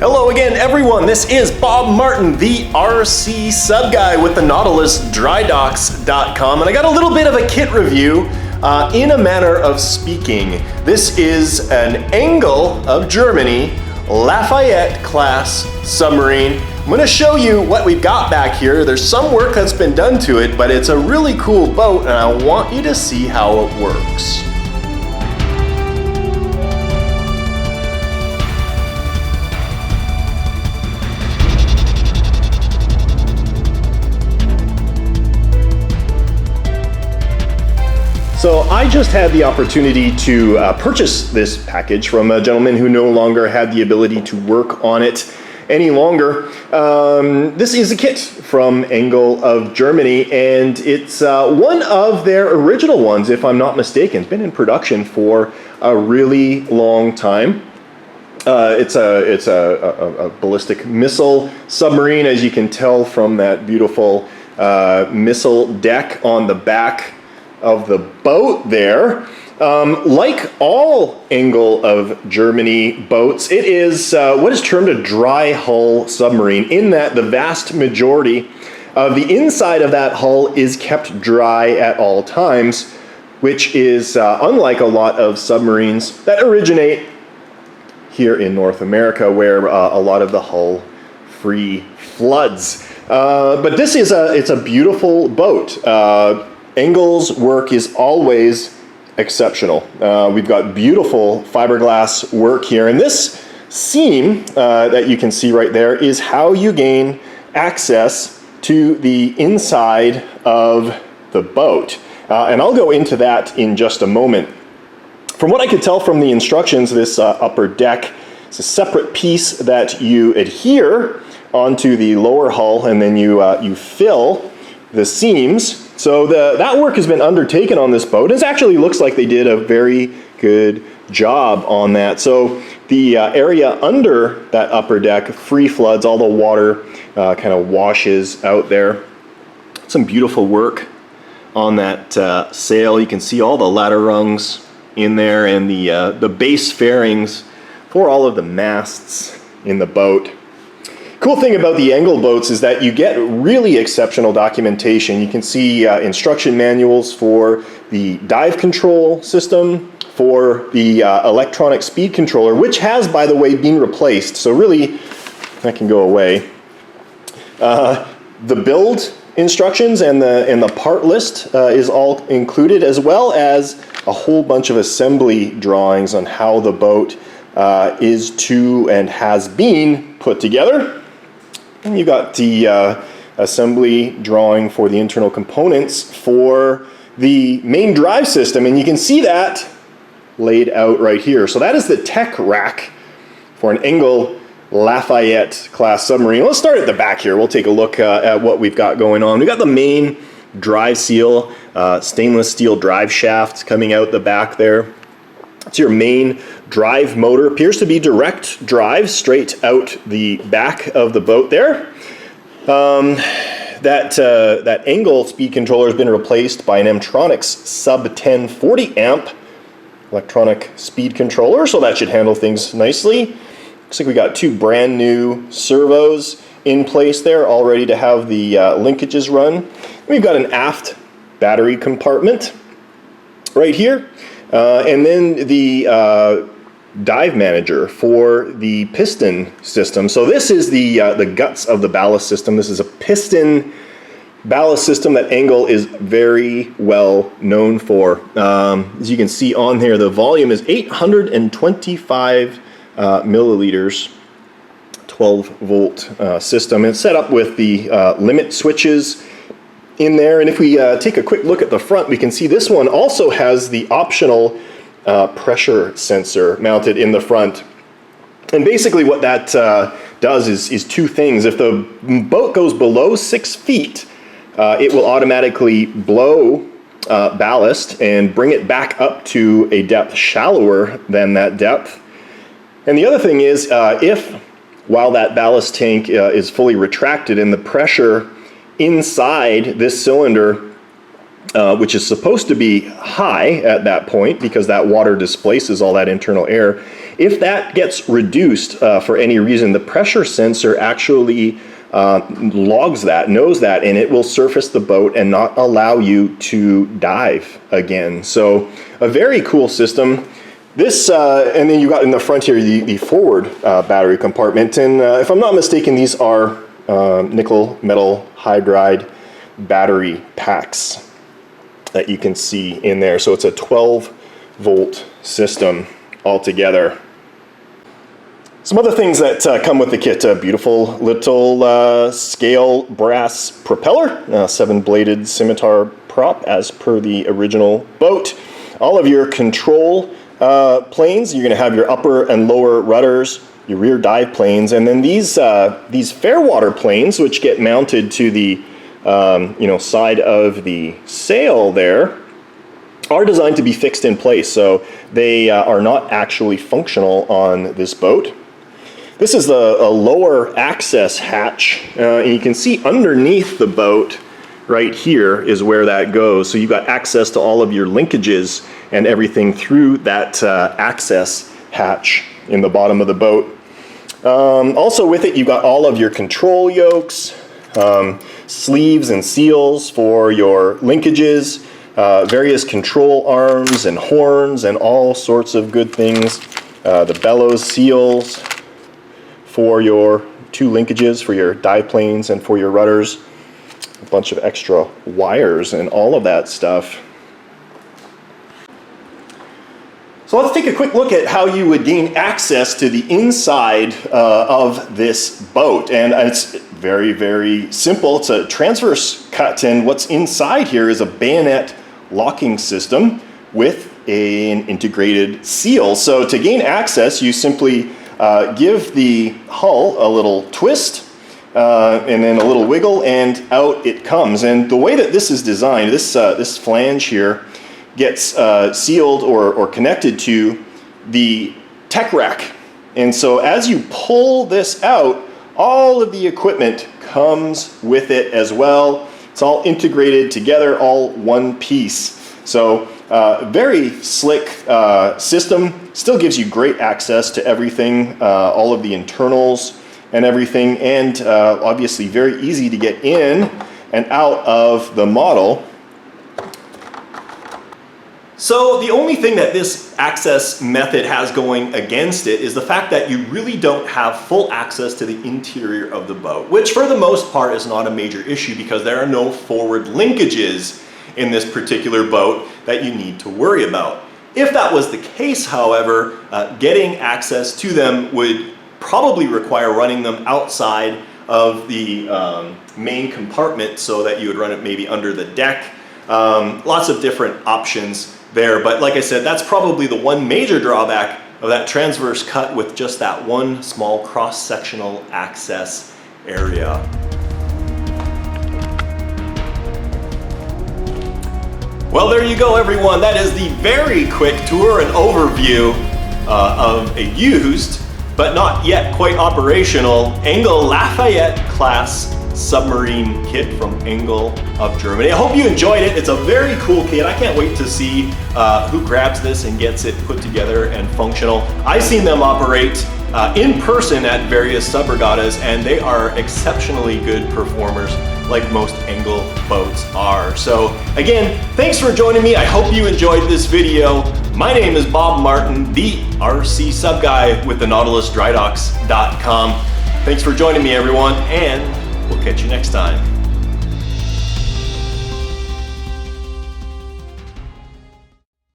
Hello again, everyone. This is Bob Martin, the RC Sub Guy with the NautilusDryDocks.com, and I got a little bit of a kit review in a manner of speaking. This is an Engel of Germany Lafayette class submarine. I'm going to show you what we've got back here. There's some work that's been done to it, but it's a really cool boat, and I want you to see how it works. So I just had the opportunity to purchase this package from a gentleman who no longer had the ability to work on it any longer. This is a kit from Engel of Germany, and it's one of their original ones, if I'm not mistaken. It's been in production for a really long time. It's a ballistic missile submarine, as you can tell from that beautiful missile deck on the back of the boat there. Like all Engel of Germany boats, it is what is termed a dry hull submarine, in that the vast majority of the inside of that hull is kept dry at all times, which is unlike a lot of submarines that originate here in North America, where a lot of the hull free floods. But this is it's a beautiful boat. Engel's work is always exceptional. We've got beautiful fiberglass work here, and this seam that you can see right there is how you gain access to the inside of the boat. And I'll go into that in just a moment. From what I could tell from the instructions, this upper deck is a separate piece that you adhere onto the lower hull, and then you fill the seams. So that work has been undertaken on this boat. It actually looks like they did a very good job on that. So the area under that upper deck free floods, all the water kind of washes out there. Some beautiful work on that sail. You can see all the ladder rungs in there, and the base fairings for all of the masts in the boat. Cool thing about the Engel boats is that you get really exceptional documentation. You can see instruction manuals for the dive control system, for the electronic speed controller, which has, by the way, been replaced. So really, that can go away. The build instructions and the part list is all included, as well as a whole bunch of assembly drawings on how the boat is to and has been put together. And you got the assembly drawing for the internal components for the main drive system, and you can see that laid out right here. So that is the tech rack for an Engel Lafayette class submarine. Let's start at the back here. We'll take a look at what we've got going on. We've got the main drive seal, stainless steel drive shaft coming out the back there. It's your main drive motor. Appears to be direct drive straight out the back of the boat there. That Engel speed controller has been replaced by an M-Tronics sub 1040 amp electronic speed controller, so that should handle things nicely. Looks like we got two brand new servos in place there, all ready to have the linkages run. We've got an aft battery compartment right here. And then the dive manager for the piston system. So this is the guts of the ballast system. This is a piston ballast system that Engel is very well known for. As you can see on here, the volume is 825 milliliters, 12-volt system. It's set up with the limit switches in there, and if we take a quick look at the front, we can see this one also has the optional pressure sensor mounted in the front. And basically what that does is two things. If the boat goes below 6 feet, it will automatically blow ballast and bring it back up to a depth shallower than that depth. And the other thing is, while that ballast tank is fully retracted and the pressure inside this cylinder which is supposed to be high at that point because that water displaces all that internal air. If that gets reduced for any reason, the pressure sensor actually logs that, knows that, and it will surface the boat and not allow you to dive again. So a very cool system. This, and then you got in the front here the forward battery compartment, and if I'm not mistaken, these are nickel metal hydride battery packs that you can see in there. So it's a 12-volt system altogether. Some other things that come with the kit: a beautiful little scale brass propeller, 7-bladed scimitar prop as per the original boat. All of your control planes, you're going to have your upper and lower rudders, your rear dive planes, and then these fairwater planes, which get mounted to the side of the sail there, are designed to be fixed in place, so they are not actually functional on this boat. This is a lower access hatch, and you can see underneath the boat right here is where that goes. So you've got access to all of your linkages and everything through that access hatch in the bottom of the boat. Also with it, you've got all of your control yokes, sleeves and seals for your linkages, various control arms and horns and all sorts of good things. The bellows seals for your 2 linkages for your dive planes and for your rudders. A bunch of extra wires and all of that stuff. So let's take a quick look at how you would gain access to the inside of this boat. And it's very, very simple. It's a transverse cut, and what's inside here is a bayonet locking system with an integrated seal. So to gain access, you simply give the hull a little twist and then a little wiggle, and out it comes. And the way that this is designed, this flange here gets sealed or connected to the tech rack. And so as you pull this out, all of the equipment comes with it as well. It's all integrated together, all one piece. So very slick system, still gives you great access to everything, all of the internals and everything, and obviously very easy to get in and out of the model. So the only thing that this access method has going against it is the fact that you really don't have full access to the interior of the boat, which for the most part is not a major issue because there are no forward linkages in this particular boat that you need to worry about. If that was the case, however, getting access to them would probably require running them outside of the main compartment, so that you would run it maybe under the deck. Lots of different options there, but like I said, that's probably the one major drawback of that transverse cut with just that one small cross-sectional access area. Well, there you go, everyone. That is the very quick tour and overview of a used, but not yet quite operational, Engel Lafayette class submarine kit from Engel of Germany. I hope you enjoyed it. It's a very cool kit. I can't wait to see who grabs this and gets it put together and functional. I've seen them operate in person at various subregattas, and they are exceptionally good performers, like most Engel boats are. So again, thanks for joining me. I hope you enjoyed this video. My name is Bob Martin, the RC Sub Guy with the NautilusDryDocks.com. Thanks for joining me, everyone, and we'll catch you next time.